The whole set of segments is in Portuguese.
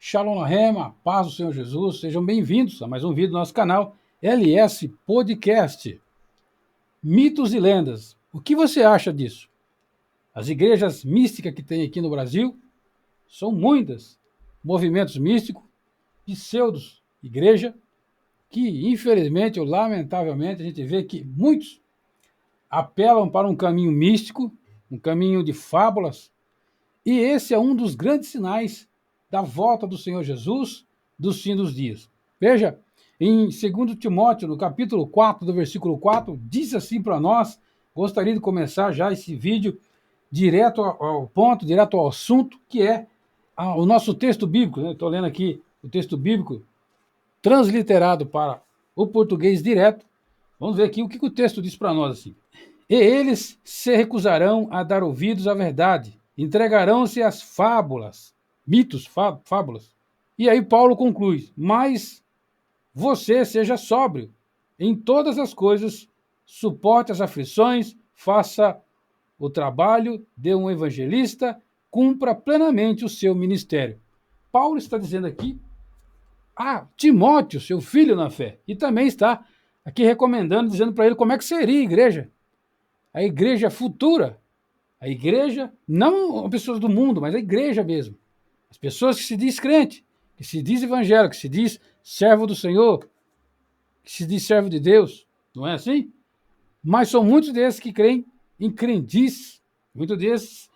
Shalom Lahem, a paz do Senhor Jesus, sejam bem-vindos a mais um vídeo do nosso canal LS Podcast. Mitos e lendas. O que você acha disso? As igrejas místicas que tem aqui no Brasil são muitas. Movimentos místicos, pseudos, igreja, que infelizmente ou lamentavelmente a gente vê que muitos apelam para um caminho místico, um caminho de fábulas, e esse é um dos grandes sinais da volta do Senhor Jesus, dos fim dos dias. Veja, em 2 Timóteo, no capítulo 4, do versículo 4, diz assim para nós, gostaria de começar já esse vídeo direto ao ponto, direto ao assunto, que é o nosso texto bíblico. Estou lendo aqui o texto bíblico transliterado para o português direto. Vamos ver aqui o que o texto diz para nós assim. E eles se recusarão a dar ouvidos à verdade, entregarão-se às fábulas, mitos, fábulas. E aí Paulo conclui, mas você seja sóbrio em todas as coisas, suporte as aflições, faça o trabalho de um evangelista, cumpra plenamente o seu ministério. Paulo está dizendo aqui a Timóteo, seu filho na fé, e também está aqui recomendando, dizendo para ele como é que seria a igreja futura, a igreja, não as pessoas do mundo, mas a igreja mesmo. As pessoas que se diz crente, que se diz evangélico, que se diz servo do Senhor, que se diz servo de Deus, não é assim? Mas são muitos desses que creem em crendices, muitos desses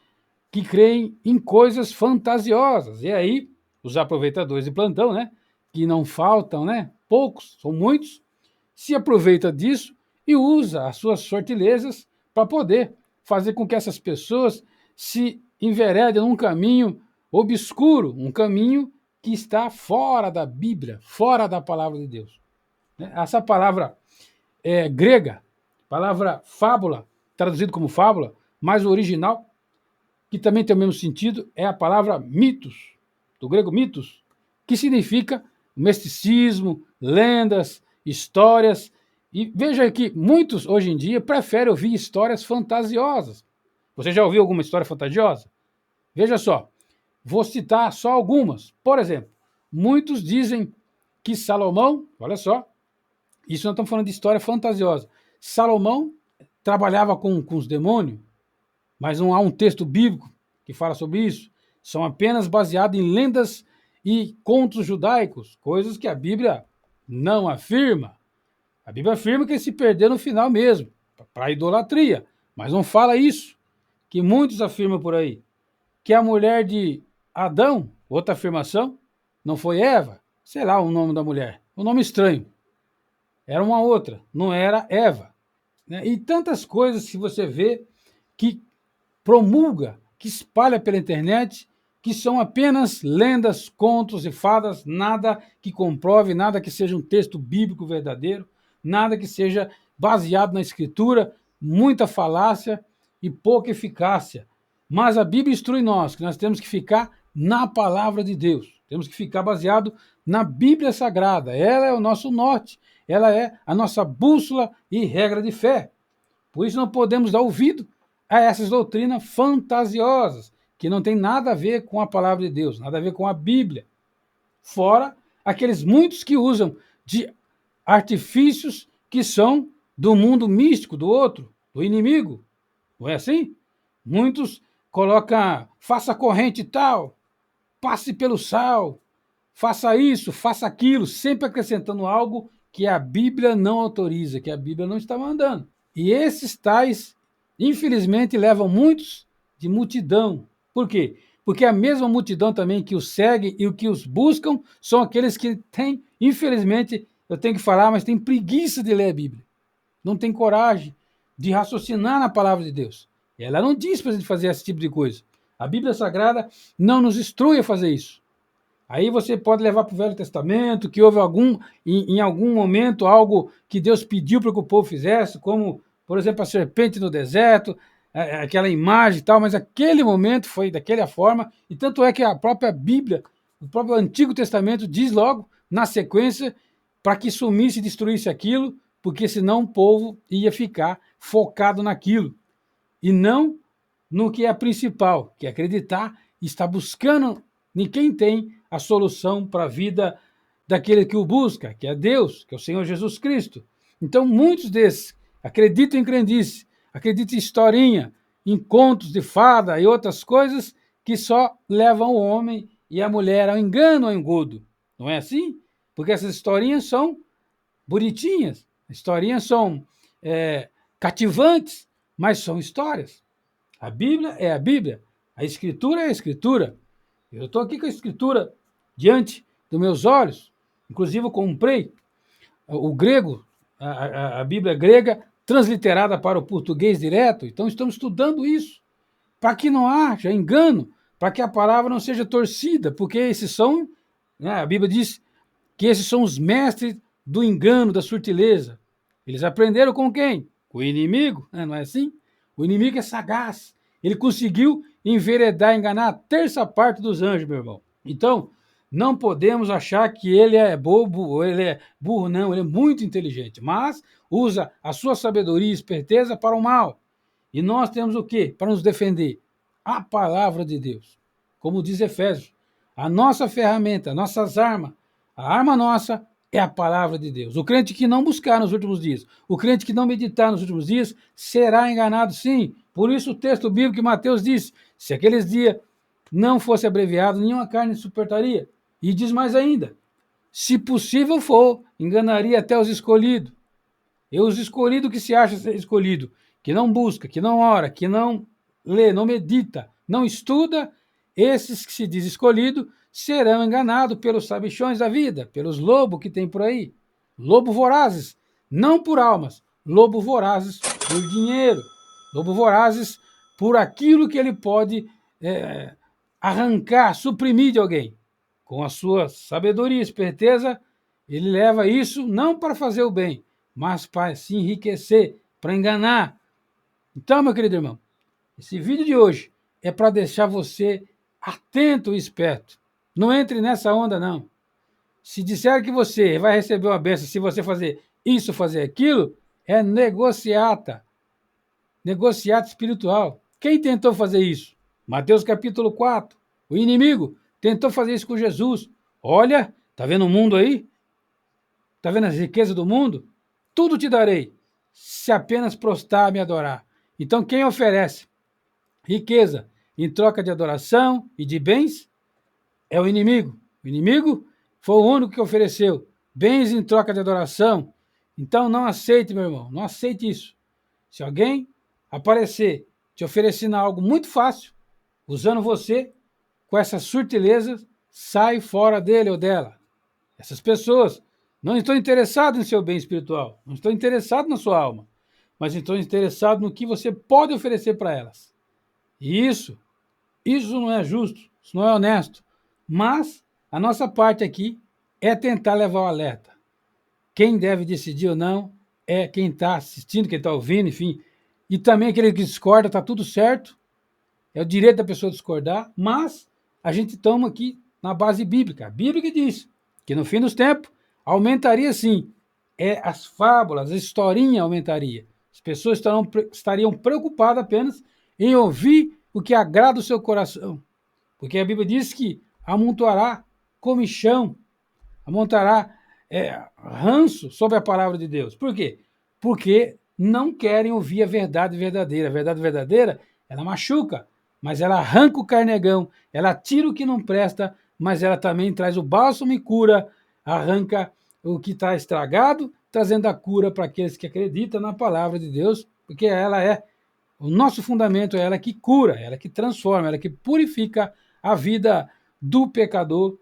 que creem em coisas fantasiosas. E aí, os aproveitadores de plantão, né? Que não faltam, né? Poucos, são muitos, se aproveita disso e usa as suas sortilezas para poder fazer com que essas pessoas se enveredem num caminho obscuro, um caminho que está fora da Bíblia, fora da palavra de Deus. Essa palavra grega, palavra fábula, traduzido como fábula, mas o original, que também tem o mesmo sentido, é a palavra mitos, do grego mitos, que significa misticismo, lendas, histórias. E veja que muitos, hoje em dia, preferem ouvir histórias fantasiosas. Você já ouviu alguma história fantasiosa? Veja só, vou citar só algumas. Por exemplo, muitos dizem que Salomão, olha só, isso nós estamos falando de história fantasiosa. Salomão trabalhava com os demônios, mas não há um texto bíblico que fala sobre isso. São apenas baseados em lendas e contos judaicos, coisas que a Bíblia não afirma. A Bíblia afirma que ele se perdeu no final mesmo, para a idolatria, mas não fala isso, que muitos afirmam por aí. Que a mulher de Adão, outra afirmação, não foi Eva, sei lá o nome da mulher, um nome estranho. Era uma outra, não era Eva. E tantas coisas que você vê que promulga, que espalha pela internet, que são apenas lendas, contos e fadas, nada que comprove, nada que seja um texto bíblico verdadeiro, nada que seja baseado na escritura, muita falácia e pouca eficácia. Mas a Bíblia instrui nós que nós temos que ficar na palavra de Deus, temos que ficar baseado na Bíblia Sagrada. Ela é o nosso norte, ela é a nossa bússola e regra de fé. Por isso não podemos dar ouvido a essas doutrinas fantasiosas, que não tem nada a ver com a palavra de Deus, nada a ver com a Bíblia. Fora aqueles muitos que usam de artifícios que são do mundo místico, do outro, do inimigo. Não é assim? Muitos colocam, faça corrente tal, passe pelo sal, faça isso, faça aquilo, sempre acrescentando algo que a Bíblia não autoriza, que a Bíblia não está mandando. E esses tais, infelizmente, levam muitos de multidão. Por quê? Porque a mesma multidão também que os segue e o que os buscam são aqueles que têm, infelizmente, eu tenho que falar, mas têm preguiça de ler a Bíblia. Não tem coragem de raciocinar na palavra de Deus. Ela não diz para a gente fazer esse tipo de coisa. A Bíblia Sagrada não nos instrui a fazer isso. Aí você pode levar para o Velho Testamento, que houve em algum momento algo que Deus pediu para que o povo fizesse, como, por exemplo, a serpente no deserto, aquela imagem e tal, mas aquele momento foi daquela forma, e tanto é que a própria Bíblia, o próprio Antigo Testamento diz logo, na sequência, para que sumisse e destruísse aquilo, porque senão o povo ia ficar focado naquilo, e não no que é principal, que é acreditar e estar buscando Ninguém tem a solução para a vida daquele que o busca, que é Deus, que é o Senhor Jesus Cristo. Então, muitos desses acreditam em crendice, acreditam em historinha, em contos de fada e outras coisas que só levam o homem e a mulher ao engano, ao engodo. Não é assim? Porque essas historinhas são bonitinhas, historinhas são cativantes, mas são histórias. A Bíblia é a Bíblia, a Escritura é a Escritura. Eu estou aqui com a Escritura diante dos meus olhos. Inclusive, eu comprei o grego, a Bíblia grega, transliterada para o português direto. Então, estamos estudando isso, para que não haja engano, para que a palavra não seja torcida, porque esses são, né, a Bíblia diz que esses são os mestres do engano, da surtileza. Eles aprenderam com quem? Com o inimigo, né? Não é assim? O inimigo é sagaz. Ele conseguiu enveredar, enganar a terça parte dos anjos, meu irmão. Então, não podemos achar que ele é bobo ou ele é burro, não. Ele é muito inteligente, mas usa a sua sabedoria e esperteza para o mal. E nós temos o quê? Para nos defender? A palavra de Deus. Como diz Efésios, a nossa ferramenta, nossas armas, a arma nossa é a palavra de Deus. O crente que não buscar nos últimos dias, o crente que não meditar nos últimos dias, será enganado sim. Por isso o texto bíblico que Mateus diz, se aqueles dias não fosse abreviado, nenhuma carne suportaria. E diz mais ainda, se possível for, enganaria até os escolhidos. E os escolhidos que se acham ser escolhido, que não busca, que não ora, que não lê, não medita, não estuda, esses que se diz escolhido serão enganados pelos sabichões da vida, pelos lobos que tem por aí. Lobo vorazes, não por almas, lobo vorazes por dinheiro, lobo vorazes por aquilo que ele pode arrancar, suprimir de alguém. Com a sua sabedoria e esperteza, ele leva isso não para fazer o bem, mas para se enriquecer, para enganar. Então, meu querido irmão, esse vídeo de hoje é para deixar você atento e esperto. Não entre nessa onda, não. Se disser que você vai receber uma bênção se você fazer isso, fazer aquilo, é negociata. Negociata espiritual. Quem tentou fazer isso? Mateus capítulo 4. O inimigo tentou fazer isso com Jesus. Olha, tá vendo o mundo aí? Tá vendo as riquezas do mundo? Tudo te darei, se apenas prostrar e me adorar. Então, quem oferece riqueza em troca de adoração e de bens é o inimigo. O inimigo foi o único que ofereceu bens em troca de adoração. Então, não aceite, meu irmão, não aceite isso. Se alguém aparecer te oferecendo algo muito fácil, usando você com essa surtileza, sai fora dele ou dela. Essas pessoas não estão interessadas em seu bem espiritual, não estão interessadas na sua alma, mas estão interessadas no que você pode oferecer para elas. E isso não é justo, isso não é honesto. Mas a nossa parte aqui é tentar levar o alerta. Quem deve decidir ou não é quem está assistindo, quem está ouvindo, enfim. E também aquele que discorda, está tudo certo. É o direito da pessoa discordar, mas a gente toma aqui na base bíblica. A Bíblia que diz que no fim dos tempos aumentaria sim. As fábulas, a historinha aumentaria. As pessoas estariam preocupadas apenas em ouvir o que agrada o seu coração. Porque a Bíblia diz que amontoará comichão, amontoará ranço sobre a palavra de Deus. Por quê? Porque não querem ouvir a verdade verdadeira. A verdade verdadeira, ela machuca, mas ela arranca o carnegão, ela tira o que não presta, mas ela também traz o bálsamo e cura, arranca o que está estragado, trazendo a cura para aqueles que acreditam na palavra de Deus, porque ela é, o nosso fundamento é ela que cura, ela que transforma, ela que purifica a vida do pecador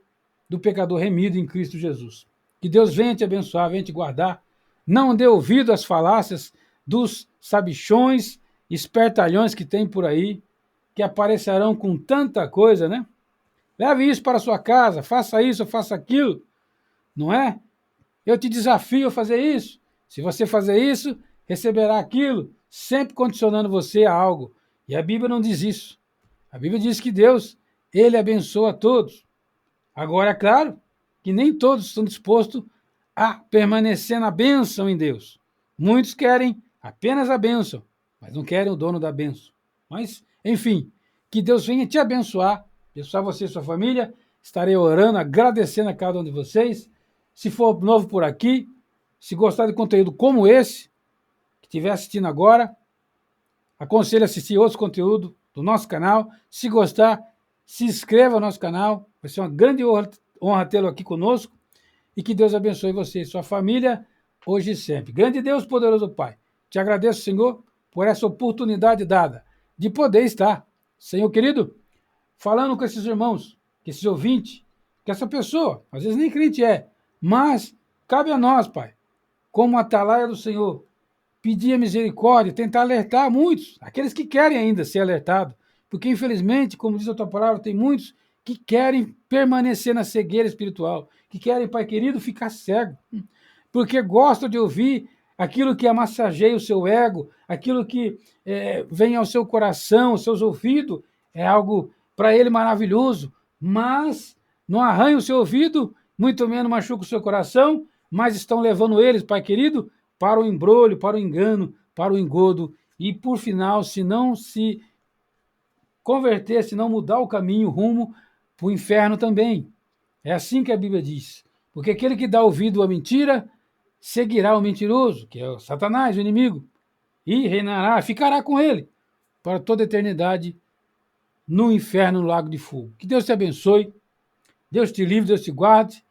remido em Cristo Jesus. Que Deus venha te abençoar, venha te guardar. Não dê ouvido às falácias dos sabichões, espertalhões que tem por aí, que aparecerão com tanta coisa, né? Leve isso para a sua casa, faça isso, faça aquilo, não é? Eu te desafio a fazer isso. Se você fazer isso, receberá aquilo, sempre condicionando você a algo. E a Bíblia não diz isso. A Bíblia diz que Deus, ele abençoa a todos. Agora, é claro que nem todos estão dispostos a permanecer na bênção em Deus. Muitos querem apenas a bênção, mas não querem o dono da bênção. Mas, enfim, que Deus venha te abençoar abençoar você e sua família. Estarei orando, agradecendo a cada um de vocês. Se for novo por aqui, se gostar de conteúdo como esse, que estiver assistindo agora, aconselho a assistir outros conteúdos do nosso canal. Se gostar, se inscreva no nosso canal. Vai ser uma grande honra tê-lo aqui conosco. E que Deus abençoe você e sua família, hoje e sempre. Grande Deus, poderoso Pai, te agradeço, Senhor, por essa oportunidade dada de poder estar, Senhor querido, falando com esses irmãos, com esses ouvintes, que essa pessoa, às vezes nem crente é, mas cabe a nós, Pai, como atalaia do Senhor, pedir a misericórdia, tentar alertar muitos, aqueles que querem ainda ser alertados, porque infelizmente, como diz a tua palavra, tem muitos que querem permanecer na cegueira espiritual, que querem, Pai querido, ficar cego, porque gostam de ouvir aquilo que amassageia o seu ego, aquilo que vem ao seu coração, aos seus ouvidos, é algo para ele maravilhoso, mas não arranha o seu ouvido, muito menos machuca o seu coração, mas estão levando eles, Pai querido, para o embrulho, para o engano, para o engodo, e por final, se não se converter, se não mudar o caminho, rumo para o inferno também. É assim que a Bíblia diz. Porque aquele que dá ouvido à mentira, seguirá o mentiroso, que é o Satanás, o inimigo, e reinará, ficará com ele, para toda a eternidade, no inferno, no lago de fogo. Que Deus te abençoe, Deus te livre, Deus te guarde.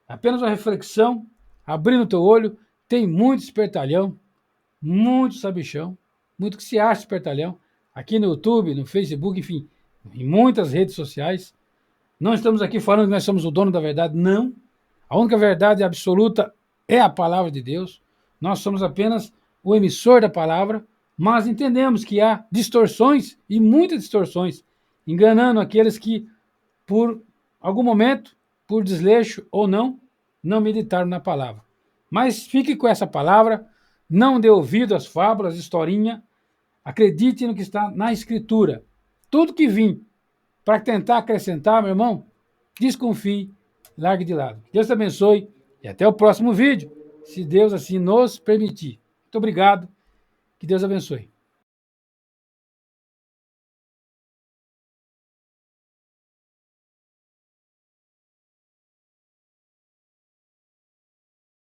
Apenas uma reflexão, abrindo o teu olho, tem muito espertalhão, muito sabichão, muito que se acha espertalhão, aqui no YouTube, no Facebook, enfim, em muitas redes sociais. Não estamos aqui falando que nós somos o dono da verdade, não. A única verdade absoluta é a palavra de Deus. Nós somos apenas o emissor da palavra, mas entendemos que há distorções, e muitas distorções, enganando aqueles que, por algum momento, por desleixo ou não meditaram na palavra. Mas fique com essa palavra, não dê ouvido às fábulas, historinha, acredite no que está na Escritura. Tudo que vir para tentar acrescentar, meu irmão, desconfie, largue de lado. Deus te abençoe e até o próximo vídeo, se Deus assim nos permitir. Muito obrigado, que Deus abençoe.